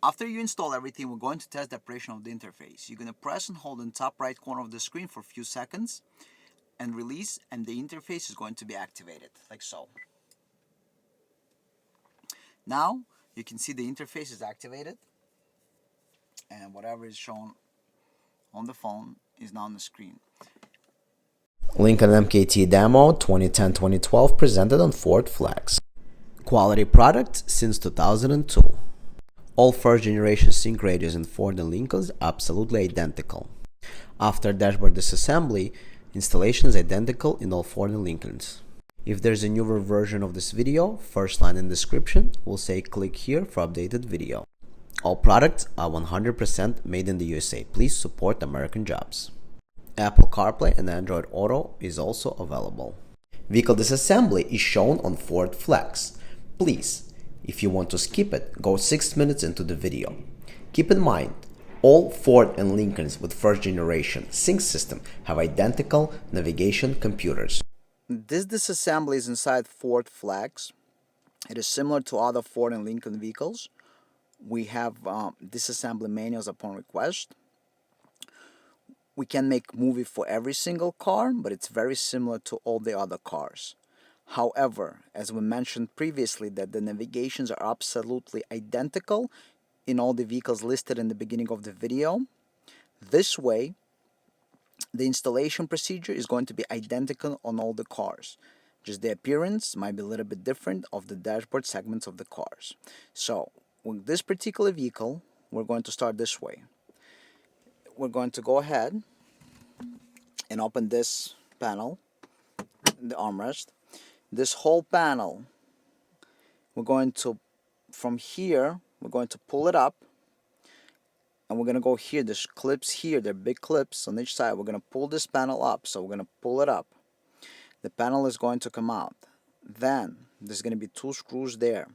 After you install everything, we're going to test the operation of the interface. You're going to press and hold in the top right corner of the screen for a few seconds and release, and the interface is going to be activated, like so. Now, you can see the interface is activated, and whatever is shown on the phone is now on the screen. Lincoln MKT Demo 2010-2012 presented on Ford Flex. Quality product since 2002. All first generation sync radios in Ford and Lincolns absolutely identical. After dashboard disassembly, installation is identical in all Ford and Lincolns. If there's a newer version of this video, first line in description will say click here for updated video. All products are 100% made in the USA. Please support American jobs. Apple Carplay and Android Auto is also available. Vehicle disassembly is shown on Ford Flex. Please, if you want to skip it, go 6 minutes into the video. Keep in mind, all Ford and Lincolns with first generation sync system have identical navigation computers. This disassembly is inside Ford Flex. It is similar to other Ford and Lincoln vehicles. We have disassembly manuals upon request. We can make movie for every single car, but it's very similar to all the other cars. However, as we mentioned previously, that the navigations are absolutely identical in all the vehicles listed in the beginning of the video. This way, the installation procedure is going to be identical on all the cars. Just the appearance might be a little bit different of the dashboard segments of the cars. So, with this particular vehicle, we're going to start this way. We're going to go ahead and open this panel, the armrest. This whole panel, we're going to, from here, we're going to pull it up, and we're going to go here. There's clips here, they're big clips on each side. We're going to pull this panel up, so we're going to pull it up. The panel is going to come out. Then, there's going to be 2 screws there.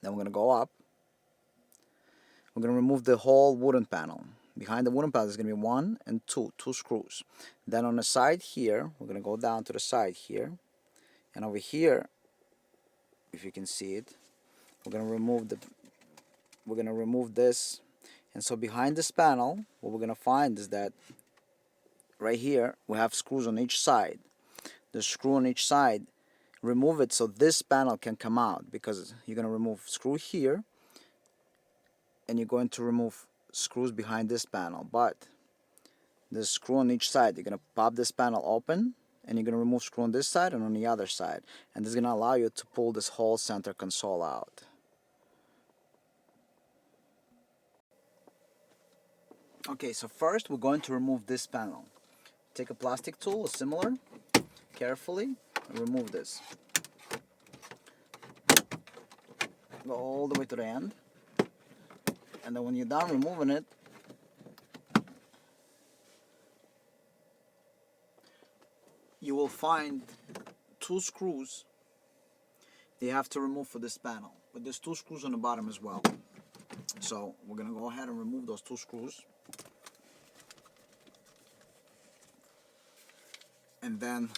Then we're going to go up. We're going to remove the whole wooden panel. Behind the wooden panel, there's going to be 1 and 2 screws. Then on the side here, we're going to go down to the side here. And over here, if you can see it, we're going to remove this. And so behind this panel, what we're going to find is that right here, we have screws on each side. The screw on each side, remove it so this panel can come out, because you're going to remove screw here, and you're going to remove screws behind this panel. But the screw on each side, you're going to pop this panel open, and you're going to remove screw on this side and on the other side. And this is going to allow you to pull this whole center console out. Okay, so first we're going to remove this panel. Take a plastic tool or similar, carefully, and remove this. Go all the way to the end. And then when you're done removing it, you will find 2 screws that you have to remove for this panel. But there's 2 screws on the bottom as well. So we're going to go ahead and remove those 2 screws. And then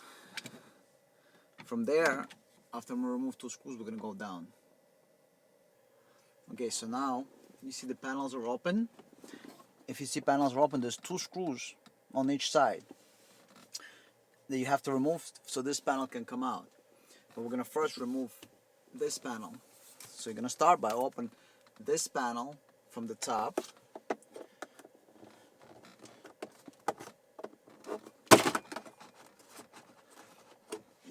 from there, after we remove 2 screws, we're going to go down. Okay, so now you see the panels are open. If you see panels are open, there's 2 screws on each side that you have to remove so this panel can come out. But we're going to first remove this panel. So you're going to start by opening this panel from the top.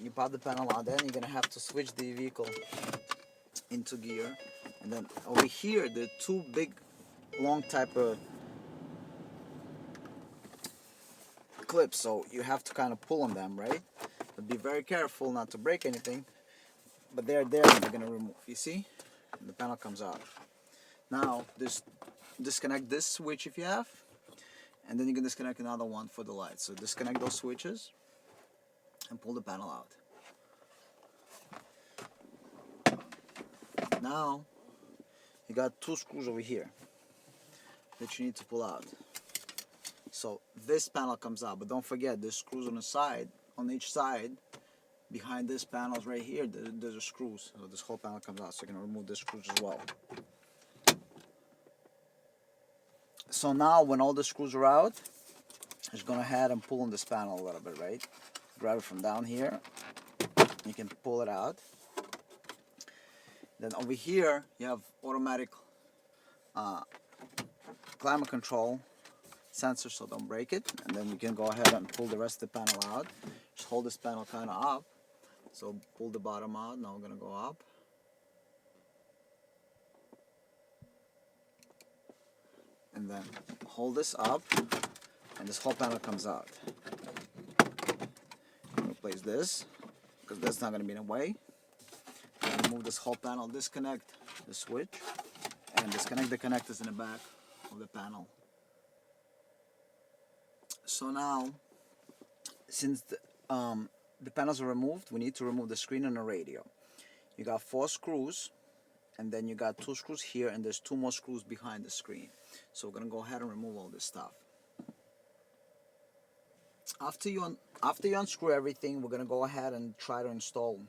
You pop the panel out, then you're going to have to switch the vehicle into gear. And then over here, there are 2 big, long type of clips, so you have to kind of pull on them, right? But be very careful not to break anything. But they're there and you're going to remove. You see? And the panel comes out. Now, disconnect this switch if you have, and then you can disconnect another one for the light. So disconnect those switches and pull the panel out. Now, you got 2 screws over here that you need to pull out. So this panel comes out, but don't forget there's screws on the side, on each side. Behind this panels right here, there's screws. So this whole panel comes out, so you're going to remove the screws as well. So now when all the screws are out, just go ahead and pull on this panel a little bit, right? Grab it from down here. You can pull it out. Then over here you have automatic climate control sensor, so don't break it. And then you can go ahead and pull the rest of the panel out. Just hold this panel kind of up. So pull the bottom out. Now we're gonna go up. And then hold this up, and this whole panel comes out. Replace this, because that's not gonna be in the way. And remove this whole panel, disconnect the switch, and disconnect the connectors in the back of the panel. So now, since the panels are removed, we need to remove the screen and the radio. You got 4 screws, and then you got 2 screws here, and there's 2 more screws behind the screen. So we're gonna go ahead and remove all this stuff. After you unscrew everything, we're gonna go ahead and try to install.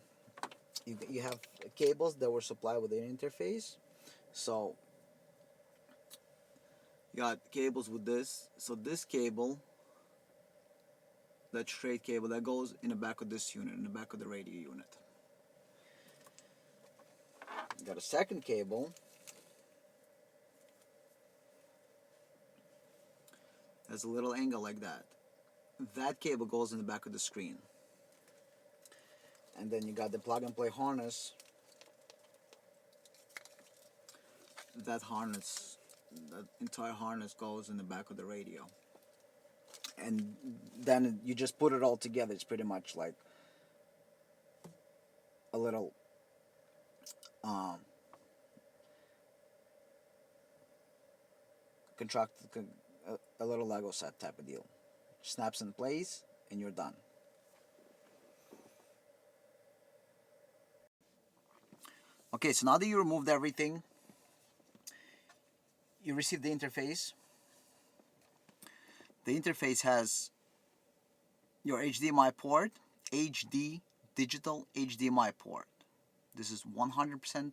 You have cables that were supplied with an interface. So you got cables with this. So this cable, that straight cable, that goes in the back of this unit, in the back of the radio unit. You got a second cable. Has a little angle like that. That cable goes in the back of the screen. And then you got the plug and play harness. That entire harness goes in the back of the radio. And then you just put it all together. It's pretty much like a little a little Lego set type of deal. Snaps in place and you're done. Okay, so now that you removed everything, you receive the interface. The interface has your HDMI port, HD digital HDMI port. This is 100%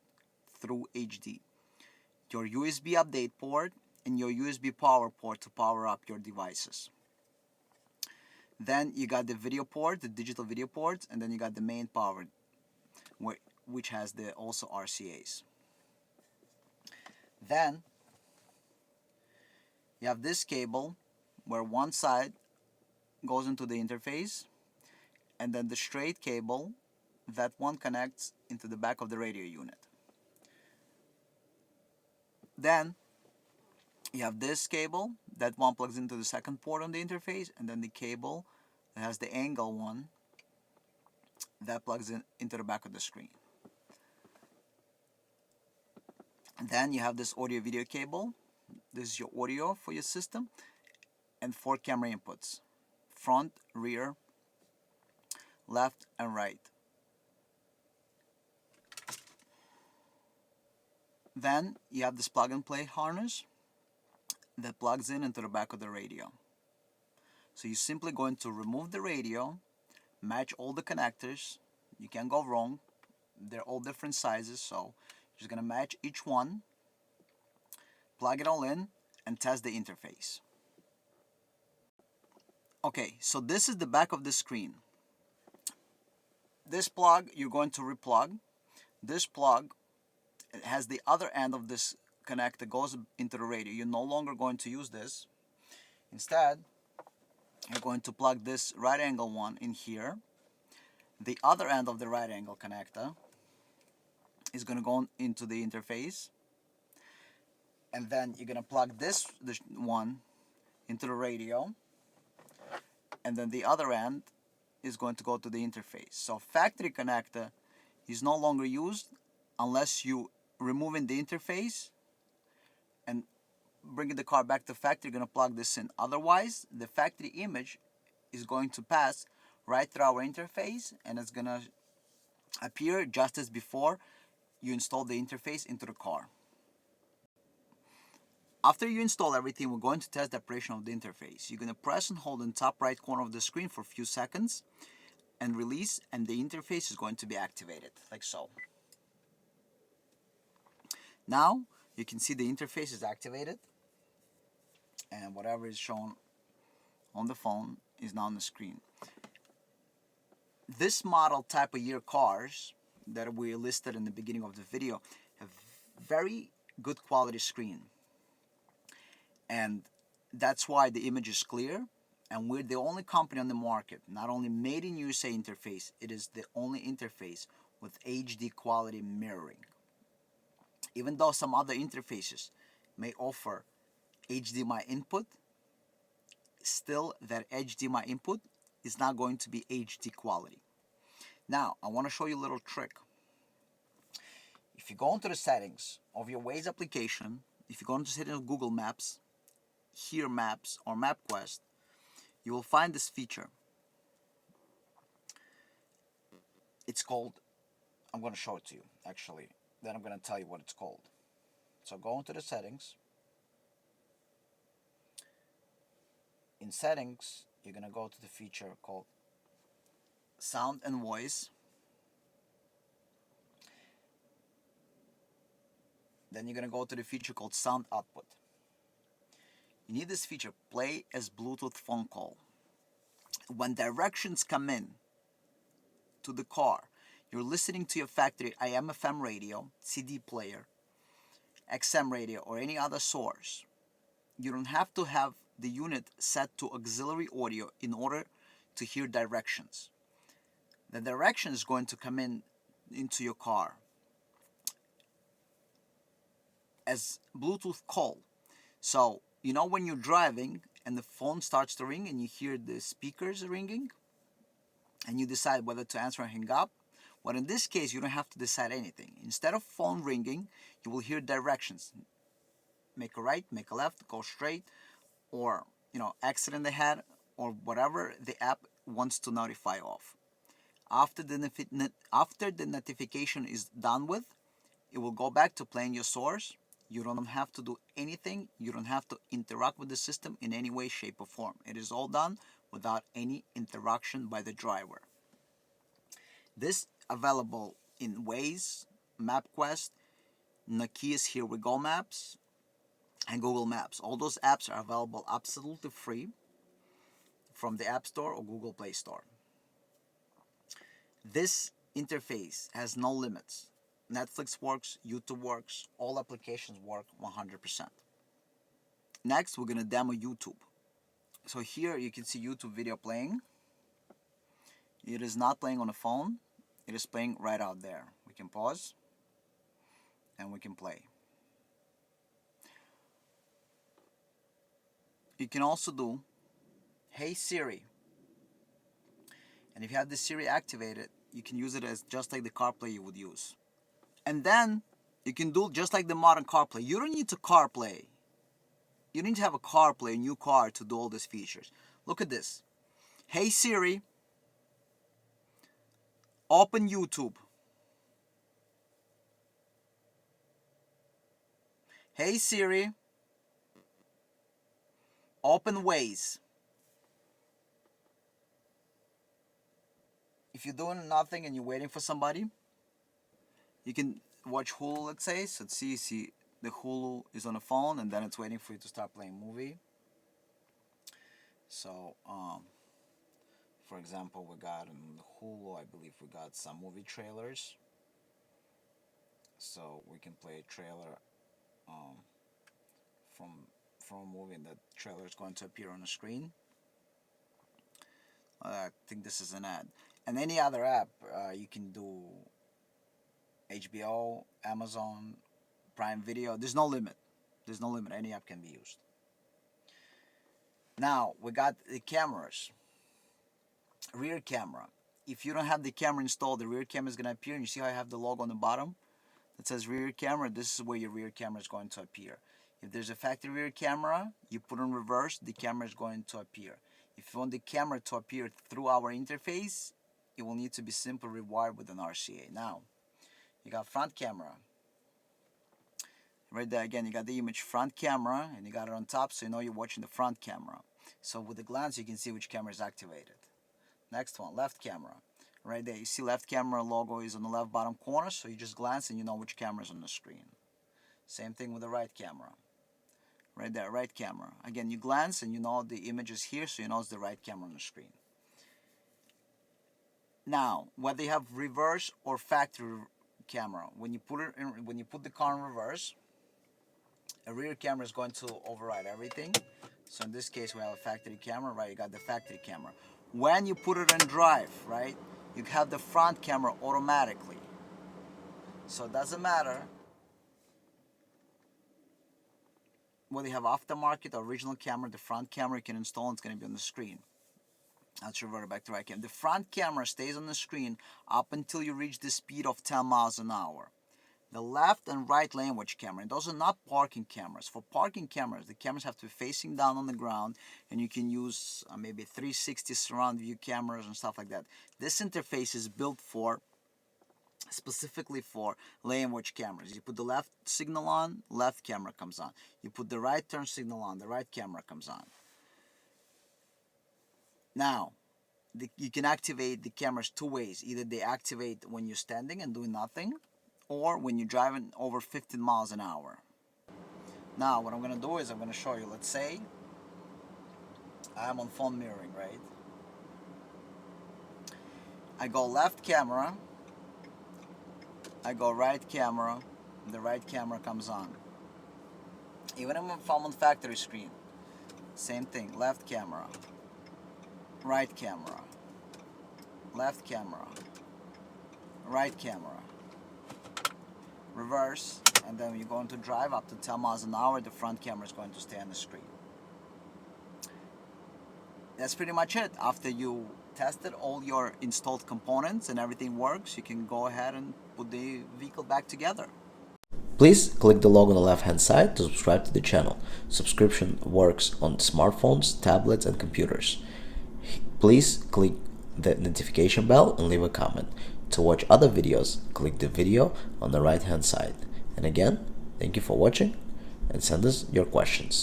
through HD. Your USB update port and your USB power port to power up your devices. Then you got the video port, the digital video port, and then you got the main power, which has the also RCAs. Then you have this cable where one side goes into the interface, and then the straight cable, that one connects into the back of the radio unit. Then you have this cable, that one plugs into the second port on the interface, and then the cable that has the angle one, that plugs into the back of the screen. And then you have this audio video cable. This is your audio for your system, and 4 camera inputs: front, rear, left, and right. Then you have this plug and play harness that plugs into the back of the radio. So you're simply going to remove the radio, match all the connectors. You can't go wrong. They're all different sizes, so you're just gonna match each one, plug it all in, and test the interface. Okay, so this is the back of the screen. This plug you're going to replug. This plug has the other end of this connector goes into the radio. You're no longer going to use this. Instead, you're going to plug this right angle one in here. The other end of the right angle connector is going to go into the interface. And then you're going to plug this one into the radio. And then the other end is going to go to the interface. So factory connector is no longer used unless you removing the interface and bringing the car back to factory. You're going to plug this in. Otherwise, the factory image is going to pass right through our interface, and it's going to appear just as before you install the interface into the car. After you install everything, we're going to test the operation of the interface. You're going to press and hold in the top right corner of the screen for a few seconds and release, and the interface is going to be activated, like so. Now you can see the interface is activated. and whatever is shown on the phone is now on the screen. This model type of year cars that we listed in the beginning of the video have very good quality screen, and that's why the image is clear, and we're the only company on the market, not only made in USA interface, it is the only interface with HD quality mirroring. Even though some other interfaces may offer HDMI input, still that HDMI input is not going to be HD quality. Now, I want to show you a little trick. If you go into the settings of your Waze application, if you go into settings of Google Maps, here Maps or MapQuest, you will find this feature. It's called, I'm going to show it to you actually, then I'm going to tell you what it's called. So go into the settings. In settings, you're going to go to the feature called Sound and Voice. Then you're going to go to the feature called Sound Output. You need this feature, Play as Bluetooth Phone Call. When directions come in to the car, you're listening to your factory AM/FM radio, CD player, XM radio, or any other source. You don't have to have the unit set to auxiliary audio in order to hear directions. The direction is going to come in into your car as Bluetooth call. So, you know when you're driving and the phone starts to ring and you hear the speakers ringing and you decide whether to answer or hang up? Well, in this case, you don't have to decide anything. Instead of phone ringing, you will hear directions. Make a right, make a left, go straight, or, exit in the head, or whatever the app wants to notify of. After the notification is done with, it will go back to playing your source. You don't have to do anything. You don't have to interact with the system in any way, shape, or form. It is all done without any interaction by the driver. This available in Waze, MapQuest, Nokia's Here We Go Maps, and Google Maps. All those apps are available absolutely free from the App Store or Google Play Store. This interface has no limits. Netflix works, YouTube works, all applications work 100%. Next, we're going to demo YouTube. So here you can see YouTube video playing. It is not playing on the phone. It is playing right out there. We can pause and we can play. You can also do, Hey Siri. And if you have the Siri activated, you can use it as just like the CarPlay you would use. And then you can do just like the modern CarPlay. You don't need to CarPlay. You need to have a CarPlay, a new car, to do all these features. Look at this. Hey Siri, open YouTube. Hey Siri, open Waze. If you're doing nothing and you're waiting for somebody, you can watch HULU, let's say. So see the HULU is on the phone and then it's waiting for you to start playing movie. So, for example, we got in the HULU, I believe we got some movie trailers. So we can play a trailer from a movie, and that trailer is going to appear on the screen. I think this is an ad. And any other app, you can do HBO, Amazon, Prime Video. There's no limit. There's no limit. Any app can be used. Now, we got the cameras. Rear camera. If you don't have the camera installed, the rear camera is going to appear. And you see how I have the logo on the bottom that says rear camera? This is where your rear camera is going to appear. If there's a factory rear camera, you put on reverse, the camera is going to appear. If you want the camera to appear through our interface, it will need to be simply rewired with an RCA. Now, you got front camera. Right there again, you got the image front camera, and you got it on top, so you know you're watching the front camera. So with a glance, you can see which camera is activated. Next one, left camera. Right there, you see left camera logo is on the left bottom corner, so you just glance and you know which camera is on the screen. Same thing with the right camera. right there, right camera. Again, you glance and you know the image is here, so you know it's the right camera on the screen. Now, whether you have reverse or factory camera, when you put the car in reverse, a rear camera is going to override everything. So in this case, we have a factory camera, right? You got the factory camera. When you put it in drive, right, you have the front camera automatically. So it doesn't matter whether you have aftermarket or original camera, the front camera you can install and it's going to be on the screen. Let's revert back to right camera. The front camera stays on the screen up until you reach the speed of 10 miles an hour. The left and right lane watch camera, those are not parking cameras. For parking cameras, the cameras have to be facing down on the ground, and you can use maybe 360 surround view cameras and stuff like that. This interface is built specifically for lane watch cameras. You put the left signal on, left camera comes on. You put the right turn signal on, the right camera comes on. Now, you can activate the cameras two ways. Either they activate when you're standing and doing nothing, or when you're driving over 15 miles an hour. Now, what I'm going to do is I'm going to show you. Let's say I'm on phone mirroring, right? I go left camera, I go right camera, the right camera comes on. Even if I'm on factory screen, same thing. Left camera, right camera, left camera, right camera, reverse, and then when you're going to drive up to 10 miles an hour, the front camera is going to stay on the screen. That's pretty much it. After you tested all your installed components and everything works, you can go ahead and put the vehicle back together. Please click the logo on the left hand side to subscribe to the channel. Subscription works on smartphones, tablets and computers. Please click the notification bell and leave a comment. To watch other videos, click the video on the right hand side. And again, thank you for watching and send us your questions.